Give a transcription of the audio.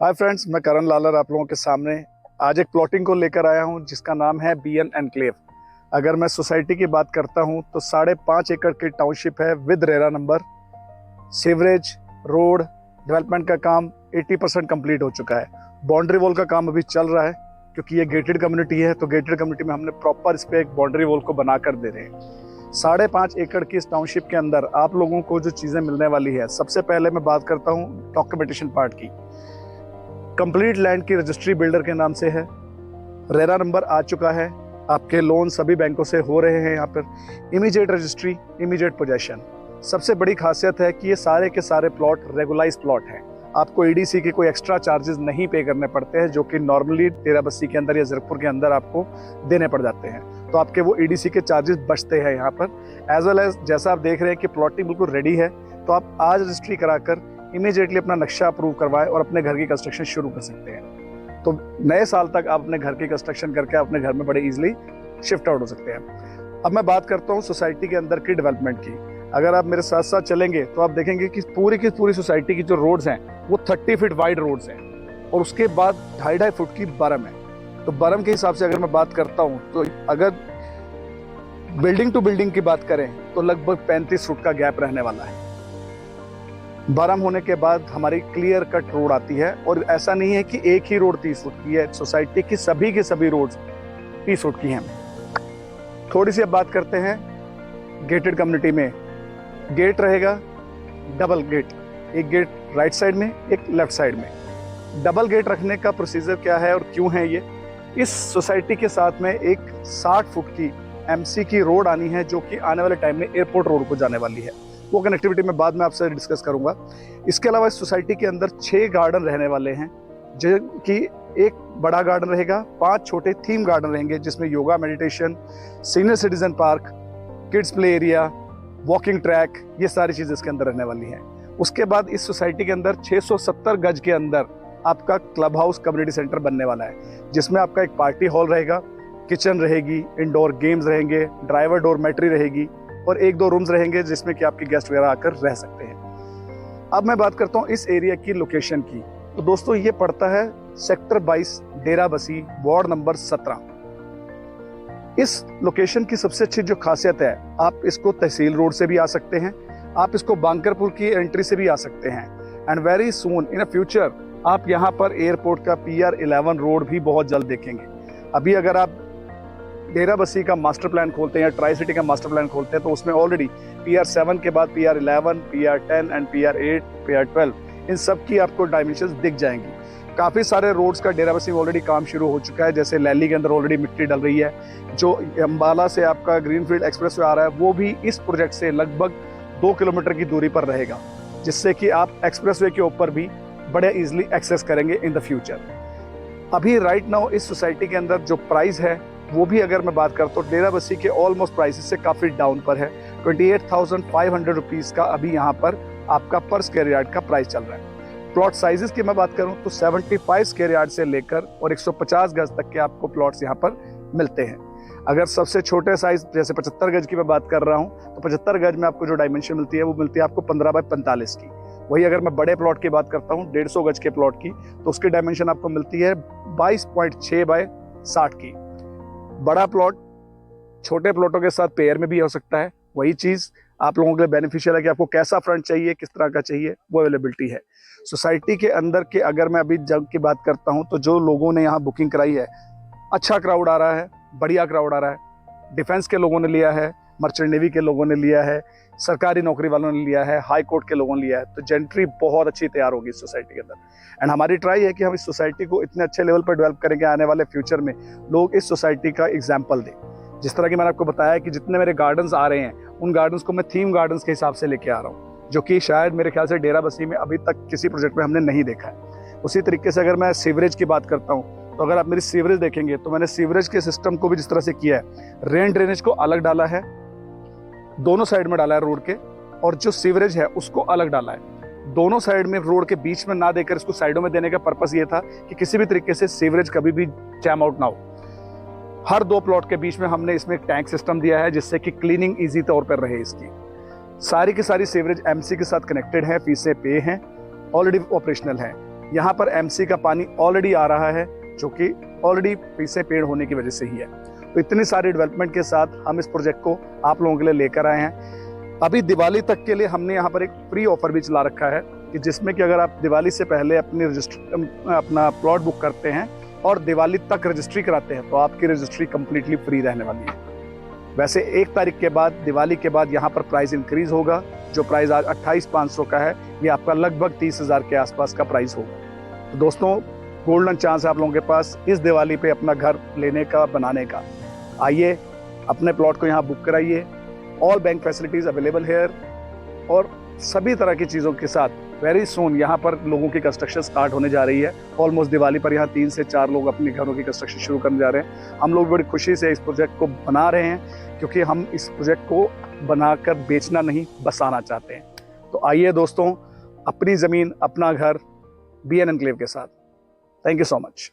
Hi friends, मैं करण Lalor आप लोगों के सामने आज एक प्लॉटिंग को लेकर आया हूं जिसका नाम है बीएन एनक्लेव। अगर मैं सोसाइटी की बात करता हूं तो 5.5 एकड़ की टाउनशिप है with RERA number. Sewerage, road, development का काम 80% कंप्लीट हो चुका है। बाउंड्री वॉल का काम अभी चल रहा है क्योंकि ये गेटेड कम्युनिटी है, तो गेटेड कम्युनिटी में हमने प्रॉपर इस पर एक बाउंड्री वॉल को बना कर दे रहे हैं। 5.5 एकड़ की इस टाउनशिप के अंदर आप लोगों को जो चीज़ें मिलने वाली है, सबसे पहले मैं बात करता हूँ डॉक्यूमेंटेशन पार्ट की। कंप्लीट लैंड की रजिस्ट्री बिल्डर के नाम से है, रेरा नंबर आ चुका है, आपके लोन सभी बैंकों से हो रहे हैं। यहाँ पर इमीडिएट रजिस्ट्री, इमीडिएट पोजेशन। सबसे बड़ी खासियत है कि ये सारे के सारे प्लॉट रेगुलाइज प्लॉट हैं। आपको ईडीसी के कोई एक्स्ट्रा चार्जेस नहीं पे करने पड़ते हैं, जो कि नॉर्मली डेराबस्सी के अंदर या ज़ीरकपुर के अंदर आपको देने पड़ जाते हैं। तो आपके वो ईडीसी के चार्जेस बचते हैं यहाँ पर। एज वेल एज जैसा आप देख रहे हैं कि प्लॉटिंग बिल्कुल रेडी है, तो आप आज रजिस्ट्री कराकर इमीडिएटली अपना नक्शा अप्रूव करवाएं और अपने घर की कंस्ट्रक्शन शुरू कर सकते हैं। तो नए साल तक आप अपने घर की कंस्ट्रक्शन करके अपने घर में बड़े इजीली शिफ्ट आउट हो सकते हैं। अब मैं बात करता हूँ सोसाइटी के अंदर की डेवलपमेंट की। अगर आप मेरे साथ साथ चलेंगे तो आप देखेंगे कि पूरी की पूरी सोसाइटी की जो रोड्स हैं वो 30 फीट वाइड रोड्स हैं और उसके बाद 2.5 फुट की बरम है। तो बरम के हिसाब से अगर मैं बात करता हूँ तो अगर बिल्डिंग टू बिल्डिंग की बात करें तो लगभग 35 फुट का गैप रहने वाला है। बरम होने के बाद हमारी क्लियर कट रोड आती है, और ऐसा नहीं है कि एक ही रोड 30 फुट की है, सोसाइटी की सभी रोड्स 30 फुट की हैं। थोड़ी सी अब बात करते हैं गेटेड कम्युनिटी में। गेट रहेगा डबल गेट, एक गेट राइट साइड में, एक लेफ्ट साइड में। डबल गेट रखने का प्रोसीजर क्या है और क्यों है ये? इस सोसाइटी के साथ में एक 60 फुट की एमसी की रोड आनी है, जो कि आने वाले टाइम में एयरपोर्ट रोड को जाने वाली है। वो कनेक्टिविटी में बाद में आपसे डिस्कस करूंगा। इसके अलावा इस सोसाइटी के अंदर 6 गार्डन रहने वाले हैं, जो कि एक बड़ा गार्डन रहेगा, 5 छोटे थीम गार्डन रहेंगे जिसमें yoga, meditation, senior citizen park, kids play area, walking track, ये सारी चीज़ इसके अंदर रहने वाली हैं। उसके बाद इस सोसाइटी के अंदर 670 गज के अंदर आपका क्लब हाउस कम्युनिटी सेंटर बनने वाला है, जिसमें आपका एक पार्टी हॉल रहेगा, किचन रहेगी, इंडोर गेम्स रहेंगे, ड्राइवर डोरमेट्री रहेगी और 1-2 रूम्स रहेंगे जिसमें कि आपके गेस्ट वगैरह आकर रह सकते हैं। अब मैं बात करता हूँ इस एरिया की लोकेशन की। तो दोस्तों ये पड़ता है सेक्टर 22, डेराबस्सी, वार्ड नंबर 17। इस लोकेशन की सबसे अच्छी जो खासियत है, आप इसको तहसील रोड से भी आ सकते हैं, आप इसको बांकरपुर की एंट्री से भी आ सकते हैं, and very soon in a future आप यहाँ पर एयरपोर्ट का PR11 रोड भी बहुत जल्द देखेंगे। अभी अगर आप डेराबस्सी का मास्टर प्लान खोलते हैं या ट्राई सिटी का मास्टर प्लान खोलते हैं तो उसमें ऑलरेडी PR7 के बाद PR11, PR10 and PR8, PR12 इन सब की आपको डायमेंशंस दिख जाएंगी। काफ़ी सारे रोड्स का डेराबस्सी में ऑलरेडी काम शुरू हो चुका है, जैसे लैली के अंदर ऑलरेडी मिट्टी डल रही है। जो अम्बाला से आपका ग्रीनफील्ड एक्सप्रेस वे आ रहा है वो भी इस प्रोजेक्ट से लगभग 2 किलोमीटर की दूरी पर रहेगा, जिससे कि आप एक्सप्रेस वे के ऊपर भी बड़े ईजिली एक्सेस करेंगे इन द फ्यूचर। अभी राइट नाउ इस सोसाइटी के अंदर जो प्राइस है वो भी अगर मैं बात करता हूँ डेराबस्सी के ऑलमोस्ट प्राइसेस से काफ़ी डाउन पर है। 28,500 रुपीज़ का अभी यहाँ पर आपका पर स्क्वायर यार्ड का प्राइस चल रहा है। प्लॉट साइजेस की मैं बात करूँ तो 75 स्क्वायर यार्ड से लेकर और 150 गज तक के आपको प्लॉट्स यहाँ पर मिलते हैं। अगर सबसे छोटे साइज जैसे 75 गज की मैं बात कर रहा हूँ तो 75 गज में आपको जो डायमेंशन मिलती है वो मिलती है आपको 15x45 की। वही अगर मैं बड़े प्लॉट की बात करता हूँ 150 गज के प्लॉट की, तो उसकी डायमेंशन आपको मिलती है 22.6x60 की। बड़ा प्लॉट छोटे प्लॉटों के साथ पेयर में भी हो सकता है। वही चीज़ आप लोगों के लिए बेनिफिशियल है कि आपको कैसा फ्रंट चाहिए, किस तरह का चाहिए, वो अवेलेबिलिटी है। सोसाइटी के अंदर के अगर मैं अभी जब की बात करता हूँ तो जो लोगों ने यहाँ बुकिंग कराई है, अच्छा क्राउड आ रहा है, बढ़िया क्राउड आ रहा है। डिफेंस के लोगों ने लिया है, मर्चेंट नेवी के लोगों ने लिया है, सरकारी नौकरी वालों ने लिया है, हाई कोर्ट के लोगों ने लिया है। तो जेंट्री बहुत अच्छी तैयार होगी इस सोसाइटी के अंदर। एंड हमारी ट्राई है कि हम इस सोसाइटी को इतने अच्छे लेवल पर डेवलप करेंगे, आने वाले फ्यूचर में लोग इस सोसाइटी का एग्जाम्पल दें। जिस तरह की मैंने आपको बताया कि जितने मेरे गार्डन्स आ रहे हैं उन गार्डन्स को मैं थीम गार्डन्स के हिसाब से लेके आ रहा हूँ, जो कि शायद मेरे ख्याल से डेराबस्सी में अभी तक किसी प्रोजेक्ट में हमने नहीं देखा है। उसी तरीके से अगर मैं सीवरेज की बात करता हूँ तो अगर आप मेरी सीवरेज देखेंगे तो मैंने सीवरेज के सिस्टम को भी जिस तरह से किया है, रेन ड्रेनेज को अलग डाला है, दोनों साइड में डाला है रोड के, और जो सीवरेज है उसको अलग डाला है। दोनों साइड में रोड के बीच में ना देकर इसको साइडों में देने का पर्पस ये था कि किसी भी तरीके से सीवरेज कभी भी जैम आउट ना हो। हर 2 प्लॉट के बीच में हमने इसमें एक टैंक सिस्टम दिया है जिससे कि क्लीनिंग इजी तौर पर रहे। इसकी सारी की सारी सीवरेज एमसी के साथ कनेक्टेड है, फीसें पे हैं, ऑलरेडी ऑपरेशनल है। यहाँ पर एमसी का पानी ऑलरेडी आ रहा है, जो कि ऑलरेडी पीछे पेड़ होने की वजह से ही है। तो इतनी सारी डेवलपमेंट के साथ हम इस प्रोजेक्ट को आप लोगों के लिए लेकर आए हैं। अभी दिवाली तक के लिए हमने यहाँ पर एक फ्री ऑफर भी चला रखा है कि जिसमें कि अगर आप दिवाली से पहले अपना प्लॉट बुक करते हैं और दिवाली तक रजिस्ट्री कराते हैं तो आपकी रजिस्ट्री कंप्लीटली फ्री रहने वाली है। वैसे 1 तारीख के बाद, दिवाली के बाद यहाँ पर प्राइस इंक्रीज होगा। जो प्राइस आज 28,500 का है, ये आपका लगभग 30,000 के आसपास का प्राइस होगा। तो दोस्तों, गोल्डन चांस है आप लोगों के पास इस दिवाली पे अपना घर लेने का, बनाने का। आइए, अपने प्लॉट को यहाँ बुक कराइए। All bank facilities available hair, और सभी तरह की चीज़ों के साथ वेरी सून यहाँ पर लोगों की कंस्ट्रक्शन स्टार्ट होने जा रही है। ऑलमोस्ट दिवाली पर यहाँ 3 से 4 लोग अपने घरों की कंस्ट्रक्शन शुरू करने जा रहे हैं। हम लोग बड़ी खुशी से इस प्रोजेक्ट को बना रहे हैं, क्योंकि हम इस प्रोजेक्ट को बनाकर बेचना नहीं, बसाना चाहते हैं। तो आइए दोस्तों, अपनी ज़मीन, अपना घर, BN एनक्लेव के साथ। Thank you so much.